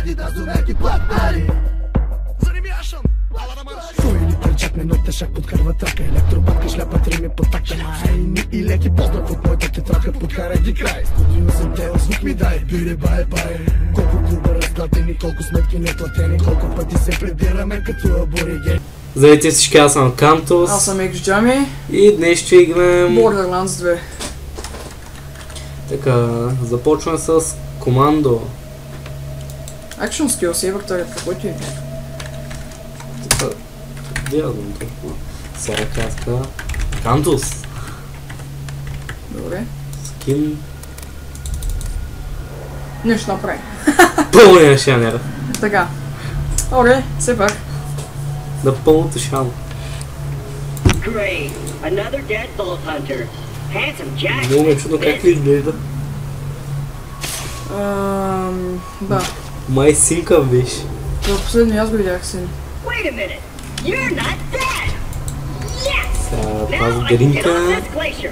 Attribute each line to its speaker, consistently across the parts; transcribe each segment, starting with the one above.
Speaker 1: Adidas до някакви платнари. Заремяшам, ала на марш. Хуили търчакме, но тежак под кърватака. Електробатка, шляпа трими по такта. Майни и леки поздрав от моята тетрадка. Подкарай ги край, студио съм тел, звук ми дай. Бире бай бай. Колко клуба разгладени, колко сметки неплатени. Колко пъти се прибираме като аборигени.
Speaker 2: Здравейте всички, аз съм Кантос.
Speaker 3: Аз съм Ексджами.
Speaker 2: И днес ще играем
Speaker 3: Borderlands 2.
Speaker 2: Така, започваме с командо.
Speaker 3: Action Skill Saver Target, какво ти е?
Speaker 2: Така, дядам толкова. Сега казка Кантос.
Speaker 3: Добре.
Speaker 2: Скин.
Speaker 3: Нещо направи.
Speaker 2: Пълния шанер.
Speaker 3: Така. Добре, все пак.
Speaker 2: Да пълното шано.
Speaker 4: Great. Another dead bolt hunter. Handsome Jack.
Speaker 2: Много ме чудно как ли изглежда.
Speaker 3: Да.
Speaker 2: Май синка беше.
Speaker 3: За последно аз го видях син.
Speaker 4: Wait a minute. You're not dead. Yes.
Speaker 2: Сега
Speaker 4: Now
Speaker 2: тази
Speaker 4: I can get on
Speaker 2: дринка.
Speaker 4: this glacier.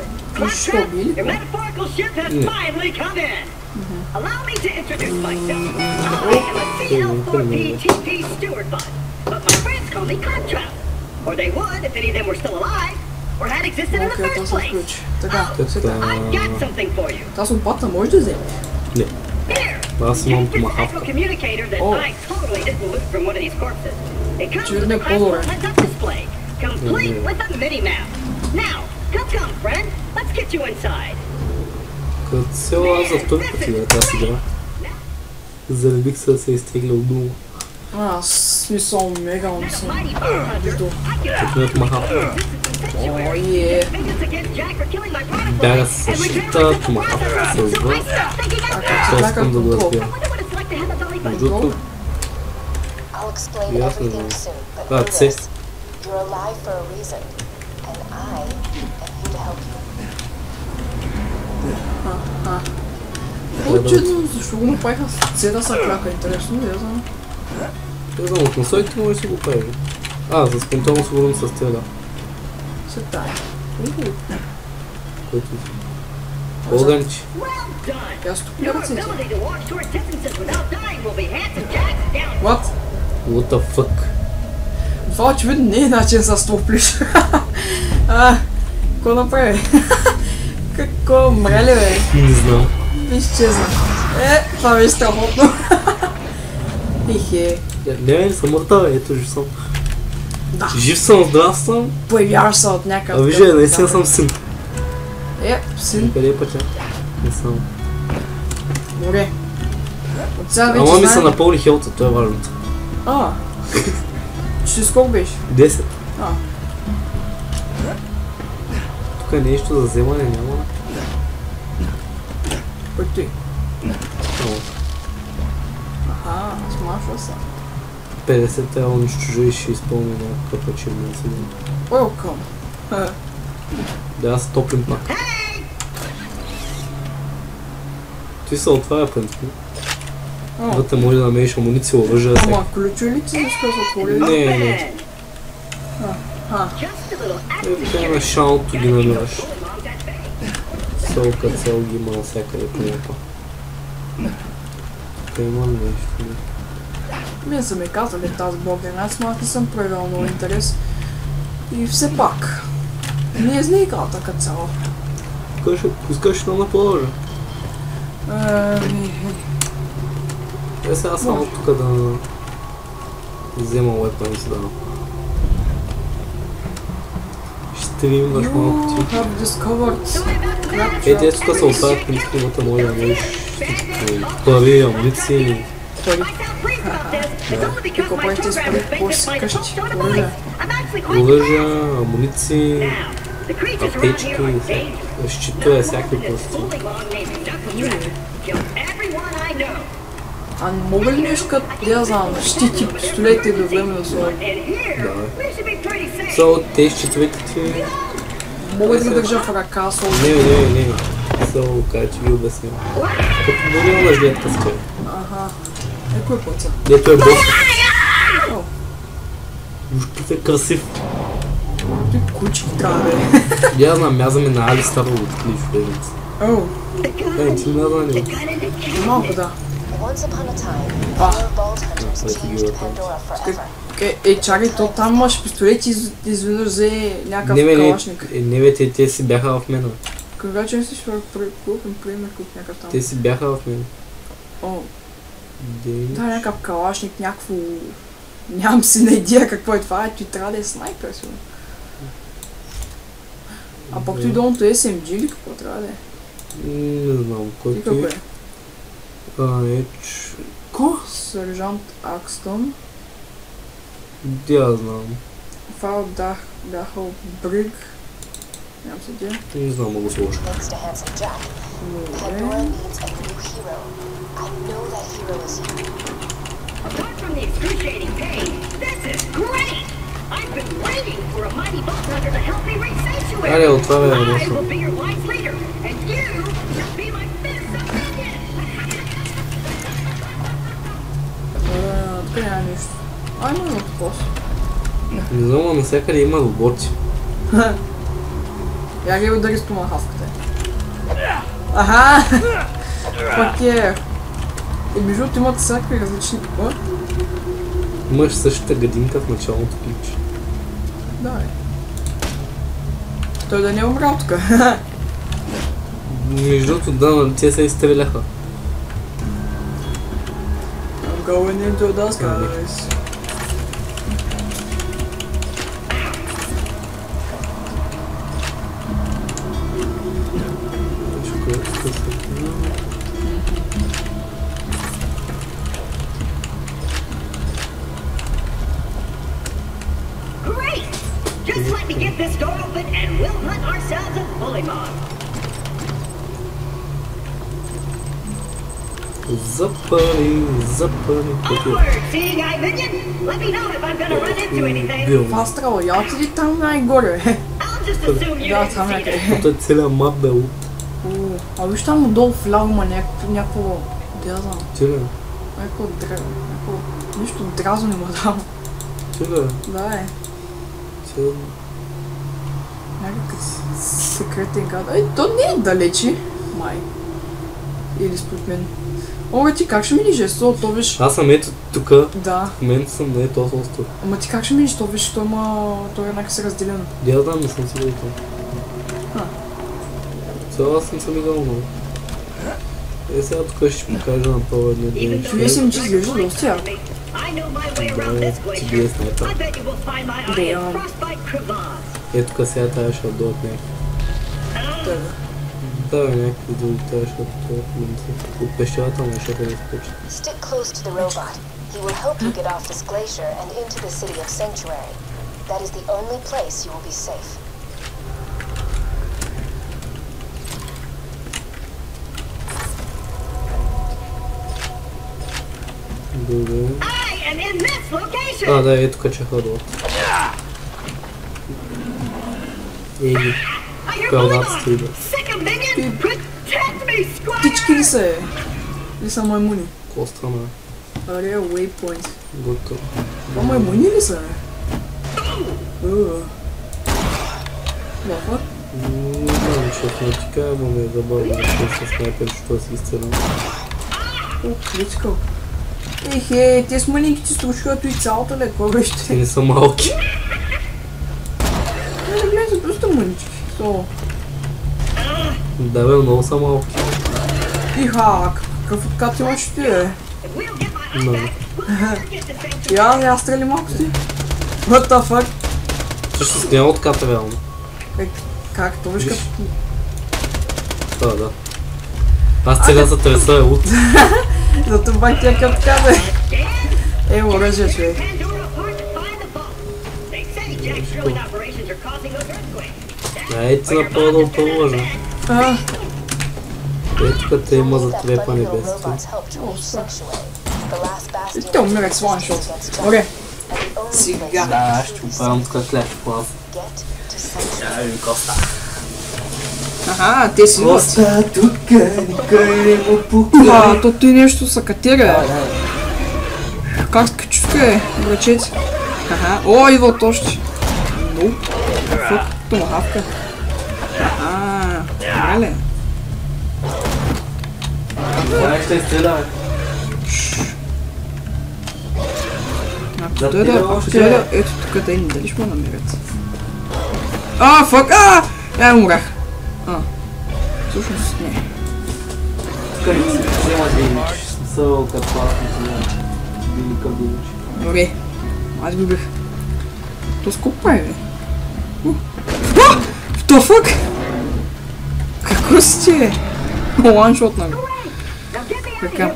Speaker 3: Що
Speaker 4: Claptrap,
Speaker 3: били?
Speaker 4: your metaphorical ship has finally come in. Allow me to introduce myself. I am a CL4P-TP steward bot, but my friends call me Claptrap. Or they would if any of them were still alive, or had existed in the
Speaker 3: Окей,
Speaker 4: first
Speaker 3: това се
Speaker 4: place.
Speaker 3: включи. Така,
Speaker 2: Така.
Speaker 4: I've got something for you.
Speaker 3: тази опата може да вземе.
Speaker 2: Не.
Speaker 4: Here!
Speaker 2: Аз имам
Speaker 4: Take this
Speaker 2: томахавка.
Speaker 4: special communicator that
Speaker 3: Oh.
Speaker 4: I totally didn't loot from one of these corpses. It comes with
Speaker 3: Черный
Speaker 4: a classical
Speaker 3: color.
Speaker 4: heads-up display, complete with a mini-map. Now, come, friend. Let's get you inside.
Speaker 2: Като цяло аз за втори път игра тази игра. Залюбих се да се изтегля от дума.
Speaker 3: Аз смисъл мега
Speaker 4: As a
Speaker 3: съм.
Speaker 4: mighty ball hunter,
Speaker 3: Виждал.
Speaker 4: I can
Speaker 2: Като ме томахавка.
Speaker 3: О, е.
Speaker 4: vengeance against Jack for killing my product
Speaker 2: Бяга
Speaker 4: line
Speaker 2: с
Speaker 4: and regenerate
Speaker 2: защита,
Speaker 4: the
Speaker 2: томахавка
Speaker 4: process.
Speaker 2: се
Speaker 4: So
Speaker 2: изва.
Speaker 4: I stopped thinking out
Speaker 3: Така,
Speaker 4: loud.
Speaker 2: Това
Speaker 3: така
Speaker 2: искам да го
Speaker 3: контрол.
Speaker 2: разбира.
Speaker 4: I wonder what it's like to have a belly button.
Speaker 2: Между другото,
Speaker 5: I'll explain
Speaker 2: Yes,
Speaker 5: everything
Speaker 2: ma'am.
Speaker 5: soon, but know
Speaker 2: That's
Speaker 5: this.
Speaker 2: it.
Speaker 5: You're alive for a reason, and I am here to help you.
Speaker 3: По-чудно, защо го направиха с цена са кляка? Интересно, не знам.
Speaker 2: не знам, от насойките може да си го прави. С контролно сигурно се стреля.
Speaker 3: Се тая.
Speaker 2: Който... Оганчи.
Speaker 4: Well done.
Speaker 3: Аз тук
Speaker 4: Your
Speaker 3: гледат се.
Speaker 4: ability to walk short distances without dying will be handsome Jack's down.
Speaker 3: What?
Speaker 2: What the fuck?
Speaker 3: Това очевидно не е начин с това плиш. Какво направи? Какво мрели, бе?
Speaker 2: Не знам.
Speaker 3: Изчезна. Това беше страхотно. Ихе.
Speaker 2: Не, не съм мъртъв, ето жив съм.
Speaker 3: Да.
Speaker 2: Жив съм, здрав съм.
Speaker 3: Появяваш се от някакъв.
Speaker 2: Вижте, наистина съм син.
Speaker 3: Син.
Speaker 2: Къде е пътя? Не съм.
Speaker 3: Добре. От сега вече
Speaker 2: Ама ми се
Speaker 3: знаем.
Speaker 2: напълни хелта, това е важното.
Speaker 3: Ще сколко беше?
Speaker 2: 10.
Speaker 3: А.
Speaker 2: Тук е нещо за вземане няма.
Speaker 3: Кой ти?
Speaker 2: О,
Speaker 3: Смашва се.
Speaker 2: 50 е унищожа и ще изпълня някакъв ачивмент.
Speaker 3: Welcome.
Speaker 2: Да, аз топлим пак. Ти се отваря принципно. Вътре може да намериш амуниция, оръжие.
Speaker 3: Ама ключо ли ти иска да се отвори?
Speaker 2: Не.
Speaker 4: Just a little
Speaker 2: Те на шалото ги намираш. Целка цел ги има навсякъде по мапа. Тук има нещо.
Speaker 3: Мен са ми казали тази Borderlands, но аз не съм проявил много интерес. И все пак. Не е зле играта като цяло.
Speaker 2: Искаш да продължа. Сега само тук да взема weapon и си да. Ще ви имаш малко ти.
Speaker 3: Have discovered.
Speaker 2: Те тук се отварят принципите, може да намериш пари, амуниции.
Speaker 3: Пари.
Speaker 4: Какво
Speaker 3: правите с пари? Какво си къщи? Оръжие.
Speaker 2: Оръжия, амуниции, аптечки, щитове, всякакви прости.
Speaker 3: А не мога ли нещо като, я знам, щити, пистолети да вземе да сложа?
Speaker 2: Са те щитовете ти...
Speaker 3: Мога да ги държа в ръка, сложа.
Speaker 2: Не. Са, кажа, че ви обясням. Като дори имаш гледка с това.
Speaker 3: Кой път са?
Speaker 2: Дето е бос.
Speaker 3: О,
Speaker 2: Ужките красив.
Speaker 3: ти кучки трябва да е.
Speaker 2: Я знам, мязаме на Алистар от Клиф Левинс.
Speaker 3: О,
Speaker 2: Ти мяза на него.
Speaker 3: малко да.
Speaker 5: Once upon a time,
Speaker 3: Ah.
Speaker 5: four vault hunters changed Pandora forever.
Speaker 3: Чакай, то там имаш пистолет и изведнъж взе някакъв
Speaker 2: Не,
Speaker 3: калашник.
Speaker 2: не, те си бяха в мен.
Speaker 3: Кога че не си швар пример куп някакъв там?
Speaker 2: Те си бяха в мен.
Speaker 3: О, това е някакъв калашник, някакво... Нямам си на идея какво е това, той трябва да е снайпер, сигурно. А пък той долното е SMG или какво трябва да е?
Speaker 2: Не знам,
Speaker 3: И
Speaker 2: който
Speaker 3: какво
Speaker 2: е.
Speaker 3: е? Сержант Акстън.
Speaker 2: Я знам.
Speaker 3: Файл Дахъл Бриг. Нямам се идея.
Speaker 2: Не знам, мога сложа.
Speaker 5: Next to Handsome Jack, Pandora
Speaker 3: Добре.
Speaker 5: needs a new hero. I know that hero is you.
Speaker 4: Apart from the excruciating pain, this is great! I've been waiting for a mighty vault hunter to help me reach Sanctuary.
Speaker 2: Аре, отваря
Speaker 4: I
Speaker 2: нещо.
Speaker 4: will be your wise leader, and you will be my fist of minion.
Speaker 3: Тук няма нищо. А, има едно такова.
Speaker 2: Не знам, но навсякъде има роботи.
Speaker 3: Я ги удари с томахавката. Аха! Пак е. И между другото имат всякакви различни какво?
Speaker 2: Имаш същата гадинка в началното клипче.
Speaker 3: Да, е. Той да не е умрял тук.
Speaker 2: Между другото, да, те се изстреляха.
Speaker 3: I'm going into the skies.
Speaker 4: Great! Just let me get this door open, and we'll hunt ourselves a bully mob.
Speaker 2: Запали,
Speaker 4: Onward, seeing eye minion! Let me know if I'm gonna run into anything.
Speaker 3: Това страла, я отиди там най-горе.
Speaker 4: I'll just assume you
Speaker 3: Да,
Speaker 4: didn't
Speaker 3: там
Speaker 4: see
Speaker 3: някъде.
Speaker 4: that.
Speaker 2: Той е целият мап бел.
Speaker 3: А виж там отдолу вляво има някакво... Да знам.
Speaker 2: Чили,
Speaker 3: Нищо дразно не му дам.
Speaker 2: чили,
Speaker 3: Да, е.
Speaker 2: чили.
Speaker 3: Някакъв секретен гад. Ей, то не е далече. Май. Или според мен. Ога ти как ще миниш ЕСО, то виж...
Speaker 2: Аз съм ето тука,
Speaker 3: Да.
Speaker 2: в момента съм на ето остров.
Speaker 3: Ама ти как ще миниш, то виж, то има... То е някак се разделено.
Speaker 2: Я знам, не съм си видел това.
Speaker 3: А.
Speaker 2: Цяло аз съм се видял много. Е, сега тук ще покажа на това едно ден.
Speaker 3: Вие си изглежда доста яко.
Speaker 4: I know my way around this
Speaker 2: Ти бие
Speaker 4: glacier.
Speaker 2: снайпер.
Speaker 4: I bet you will find my eye in frostbite crevasse.
Speaker 2: Е, тук сега трябваше да дойдат някакви. Да, някакви други трябваше да дойдат. От пещерата му ще да изпочне.
Speaker 5: Stick close to the robot. He will help you get off this glacier and into the city of Sanctuary. That is the only place you will be safe.
Speaker 2: Добре.
Speaker 4: I am in this location!
Speaker 2: А, да, ето кача ходот. Ей,
Speaker 4: I hear
Speaker 2: Well,
Speaker 4: bully
Speaker 2: that's
Speaker 4: mob!
Speaker 2: too bad.
Speaker 4: Sick of minions! Protect me, squire!
Speaker 3: Птички ли са, е? Или са маймуни?
Speaker 2: ко страна.
Speaker 3: Аре, waypoint.
Speaker 2: Готово.
Speaker 3: А маймуни ли са, е? Лафа?
Speaker 2: Не знам, защото не ти кажа, но ме е забавно да съм с снайпер, защото си изцелям.
Speaker 3: О, критикал. Ехе, те с маленьките струшката и цялата леко
Speaker 2: Те
Speaker 3: ще.
Speaker 2: не са малки.
Speaker 3: Не, гледай са доста мънички. So,
Speaker 2: Да, бе, много са малки.
Speaker 3: иха, какъв откат имаш ти, е?
Speaker 4: If we'll get my eye
Speaker 2: No.
Speaker 4: back, we'll never get to Sanctuary.
Speaker 3: Я стрели малко ти. What the fuck?
Speaker 2: Също няма отката реално.
Speaker 3: Как? То виж
Speaker 2: Виж.
Speaker 3: като...
Speaker 2: Да, да. Аз целя за треса е лут.
Speaker 3: Зато бай тя като каза. Е, оръжие, човек.
Speaker 4: Pandora apart to find the vault. They say Jack's drilling operations are causing those earthquakes.
Speaker 2: Ай, ти направо да опълваш.
Speaker 3: А,
Speaker 2: Ето като те има за
Speaker 5: That
Speaker 2: тебе
Speaker 5: funny
Speaker 2: па
Speaker 5: little
Speaker 2: небесите.
Speaker 5: robots helped you reach Sanctuary. The last bastion
Speaker 3: те умират с one shot. Добре.
Speaker 5: and the only
Speaker 3: Сега.
Speaker 5: place
Speaker 2: Да, ще оправям тук хляб в клас.
Speaker 5: get to Sanctuary.
Speaker 2: Коста.
Speaker 3: Аха, те си имат.
Speaker 2: тук, никой не му пука.
Speaker 3: А, то ти нещо са катера. Как качуска е, брачец? Аха, о, идват още. Ну, фък, томахавка. Аха, мале.
Speaker 2: Това ще изстреля,
Speaker 3: Ако да, ето тук да дали ще ме намерят. Фак! Я умрях. Всъщност не.
Speaker 2: Тук не си взема да имаш смисъл капафите на велика буличи.
Speaker 3: Добре, аз го бих. То скоро прави, бе. What the fuck? Какво си ти? Ланшот на го. Така.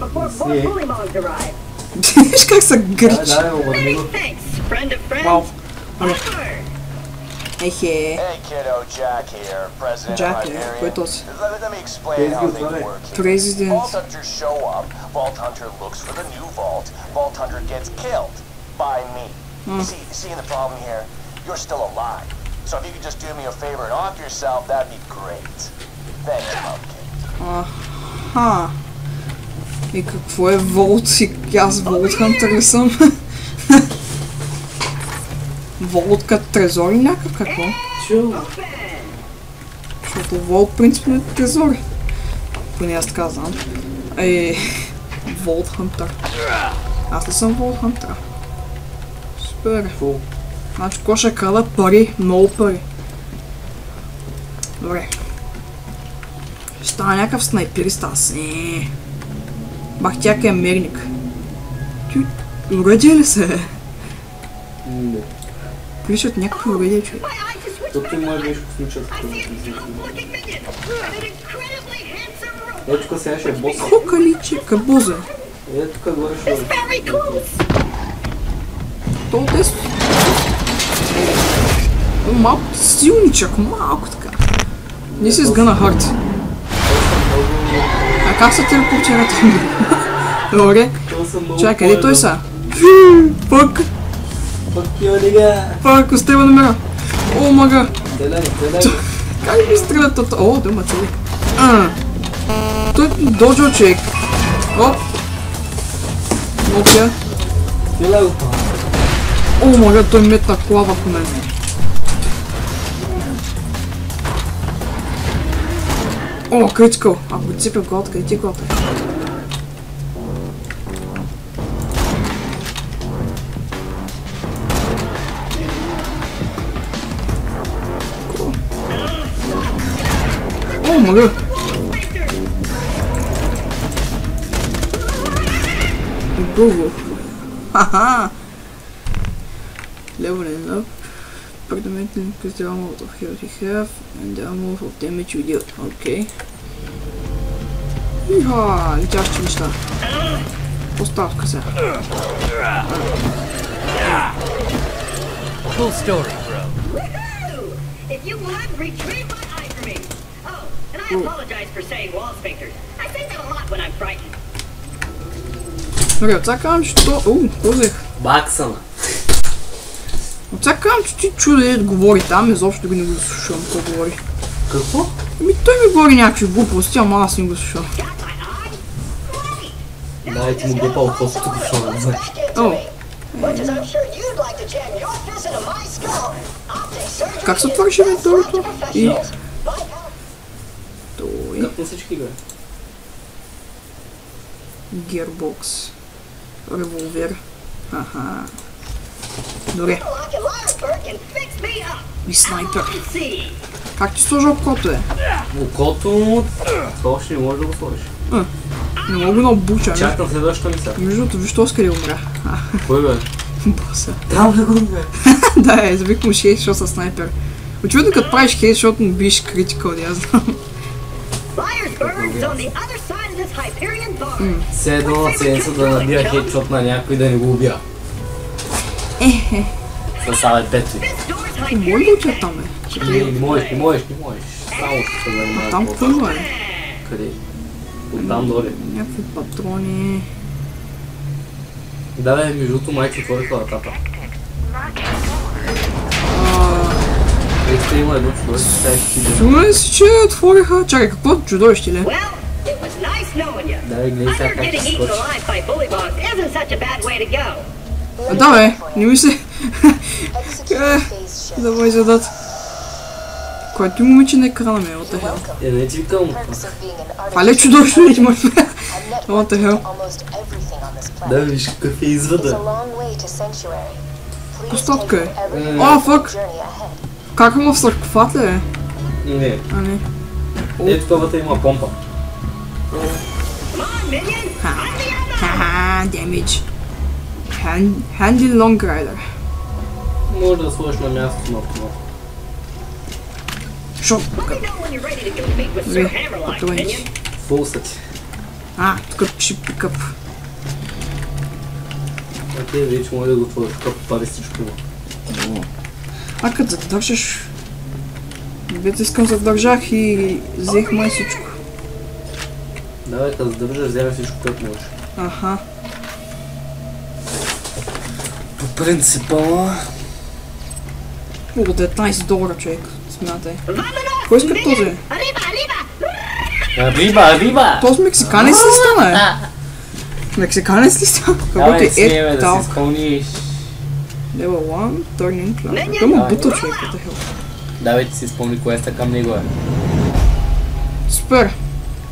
Speaker 3: Виж как се гърчи. Вау. Ехе. Джак е, кой е този? Президент. Аха. И какво е Волт? И аз Волт Хантър ли съм? Волт като трезор и някакъв какво? Защото Волт принципно е трезор. Поне аз така знам. Волт Хантър. Аз ли съм Волт Хантър? Супер. Значи какво ще крада? Пари. Много пари. Добре. Ще става някакъв снайперист аз. Бахтяка е мерник. Ти уредия ли се?
Speaker 2: Не.
Speaker 3: Приличат някакви уредия, човек.
Speaker 2: Защото май беше космичат като ето тук сега ще е боса.
Speaker 3: Какво каличи? Кабоза?
Speaker 2: Ето тук горе ще е.
Speaker 3: То е малко силничък, малко така. Не си сгъна хард. А как се телепортира там? Добре. Чакай, къде той са? Фък! Фък, остава номера. О, мага! Как ми стрелят това? О, да има цели. Той е доджо, човек. Оп! Нокия. О, мага, той метна кола върху мен. О, критикъл! Ако цепя голд, къде ти голд? О, мага! Google. Haha! Leveling up. Fundamentally increase the amount of health you have and the amount of damage you deal. Okay. Иха! Летящи неща. Поставка се.
Speaker 6: Cool story, bro.
Speaker 4: If you would, retrieve my eye for me. Oh, and I apologize for saying wall sphincters. I say that a lot when I'm frightened.
Speaker 3: Добре, отсега казвам, че то... какво взех?
Speaker 2: Баксана.
Speaker 3: Отсега казвам, че ти чуде говори там, изобщо го не го слушам, какво говори.
Speaker 2: Какво?
Speaker 3: Той ми говори някакви глупости, ама аз не го слушам.
Speaker 2: Дай ти му гепал просто тук в шона, не знаеш.
Speaker 3: Как се отваряше инвентарито? И... Той...
Speaker 2: Как на всички игра?
Speaker 3: Гирбокс. Револвер. Аха. Добре. И снайпер. Как ти сложа окото, е?
Speaker 2: Окото... Това още не можеш да го сложиш.
Speaker 3: Не мога да обуча, не?
Speaker 2: Чак на следващата мисля.
Speaker 3: Между другото, виж този къде умря.
Speaker 2: Кой бе?
Speaker 3: Боса.
Speaker 2: Трябва да го умре.
Speaker 3: Да, избих му хейдшот със снайпер. Очевидно като правиш хейдшот, не биш критикал, да я знам.
Speaker 2: Все едно на седмица да набия хейдшот на някой да не го убия. С АВ-5.
Speaker 3: Може да уча там,
Speaker 2: Не можеш. Само ще се занимава.
Speaker 3: Там какво е?
Speaker 2: Къде? Оттам доле.
Speaker 3: Някакви патрони.
Speaker 2: Да, бе, междуто майче отвориха вратата. Вече има едно чудовище.
Speaker 3: Сигурен си, че отвориха? Чакай, какво чудовище ли?
Speaker 2: Да, бе, гледай сега как ще се скочи.
Speaker 3: Да, бе, не ми се... Давай задат. Което ти момиче на екрана ме, what the hell?
Speaker 2: Не ти викам.
Speaker 3: Това ли е чудовище ли имаш?
Speaker 5: network
Speaker 3: What the hell?
Speaker 5: to almost everything on this
Speaker 2: Да
Speaker 5: planet.
Speaker 2: видиш какъв е
Speaker 5: It's a
Speaker 2: извода.
Speaker 5: long way to Sanctuary. Please
Speaker 3: Постъпка
Speaker 5: take
Speaker 3: е.
Speaker 5: whatever you
Speaker 3: О,
Speaker 5: need for
Speaker 3: fuck.
Speaker 5: the journey ahead.
Speaker 3: Как му в саркофат ли е?
Speaker 2: Не.
Speaker 3: А не.
Speaker 2: Ето първата има помпа.
Speaker 4: Come on, minion! I'm the other!
Speaker 3: Хаха, демидж. Handy Long Rider.
Speaker 2: Може да сложиш на мястото на това.
Speaker 3: Шо?
Speaker 4: Let me know when you're ready to go meet with Sir Hammerlock, minion.
Speaker 2: Фул са ти.
Speaker 3: А, тук пише пикъп.
Speaker 2: Окей, вече може да го отвориш. Тук пари всичко има.
Speaker 3: А като задържаш... Бед искам задържах и взех май всичко.
Speaker 2: Давай, като задържаш, вземеш всичко, което можеш.
Speaker 3: Аха.
Speaker 2: По принципа...
Speaker 3: О, $19, човек. Смятай.
Speaker 4: Vamonos,
Speaker 3: Кой иска
Speaker 4: minion!
Speaker 3: този?
Speaker 4: Arriba, arriba!
Speaker 2: Риба!
Speaker 3: Този мексиканец ли стана, е? Мексиканец ли стана? Каквото
Speaker 2: Давай, смеме
Speaker 3: е
Speaker 2: да се
Speaker 3: талк.
Speaker 2: изпълниш.
Speaker 3: Level 1, Turning Club. Той му бута, човек, what the hell.
Speaker 2: Давай ти си изпълни квеста към него.
Speaker 3: Супер.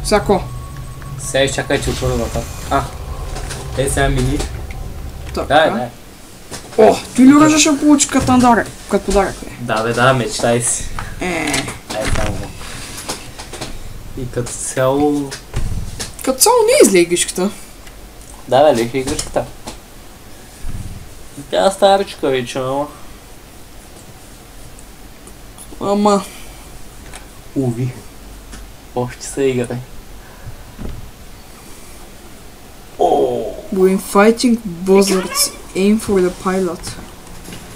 Speaker 3: Всяко.
Speaker 2: Сега изчакай, че отворя врата. Сега мини.
Speaker 3: Така.
Speaker 2: Да.
Speaker 3: О, ти ли ръжа ще получи като подарък, бе?
Speaker 2: Да, мечтай си. Ай, само. И като цяло...
Speaker 3: Като цяло не е зле игричката.
Speaker 2: Да, леки игричката. Тя старичка вече, ама...
Speaker 3: Ама,
Speaker 2: Уви. Още се играе.
Speaker 3: when fighting buzzards, aim for the pilot.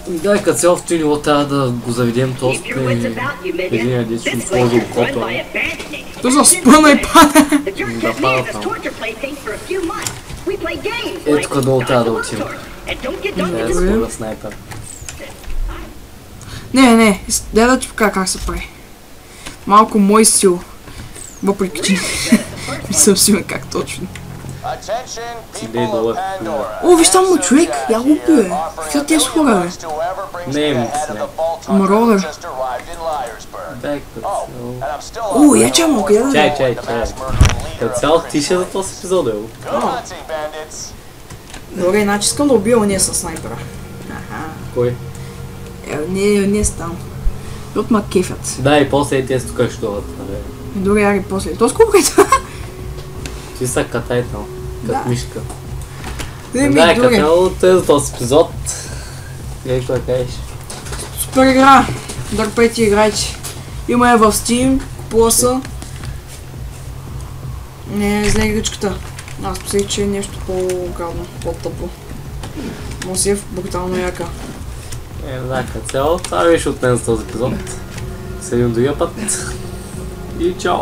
Speaker 2: Да, като цяло в този ниво трябва да го заведем
Speaker 4: Keep
Speaker 2: тост
Speaker 4: your wits
Speaker 2: при
Speaker 4: about you, minion.
Speaker 2: един един ще
Speaker 4: This
Speaker 2: използва
Speaker 4: place is run
Speaker 2: окото.
Speaker 4: by abandoning.
Speaker 3: Той заспъна и пада.
Speaker 4: The jerk
Speaker 2: Да,
Speaker 4: kept me as his
Speaker 2: пада.
Speaker 4: torture plaything for a few months. We play games
Speaker 2: Ето
Speaker 4: like
Speaker 2: къде трябва да
Speaker 4: Dodge the
Speaker 2: отидем.
Speaker 4: Longsword and don't get done
Speaker 2: Трябва
Speaker 4: with
Speaker 2: да
Speaker 4: this.
Speaker 2: сложа снайпер.
Speaker 3: Не, дай да ти покажа как се прави. Малко мой стил. Въпреки че не съм сигурен как точно.
Speaker 2: Сидай долу.
Speaker 3: О, виж там му човек, я го бе. Каква те с хора, бе?
Speaker 2: Не, мисля.
Speaker 3: Ама Ролер.
Speaker 2: Дай като цяло.
Speaker 3: О, я че малко, я да.
Speaker 2: Чай. Като цяло тише за този епизод, ево.
Speaker 3: Добре, значи искам да убия ония със снайпера.
Speaker 2: Кой?
Speaker 3: Не стам. От ма кефят.
Speaker 2: Да, и после тези тук ще дойдат.
Speaker 3: Добре, ари после. То сколько е това?
Speaker 2: Ти са катай там.
Speaker 3: Да.
Speaker 2: Като мишка.
Speaker 3: Не ми
Speaker 2: Да, като
Speaker 3: добре.
Speaker 2: цяло тези този епизод. Нещо да кажеш.
Speaker 3: Супер игра. Дърпайте, играйте. Има я в Steam, купува. Не е зле игричката. Аз посех, че е нещо по-гадно, по-тъпо. Но си е брутално яка.
Speaker 2: Да, като цяло. Това беше от мен за този епизод. Следим другия път. И чао!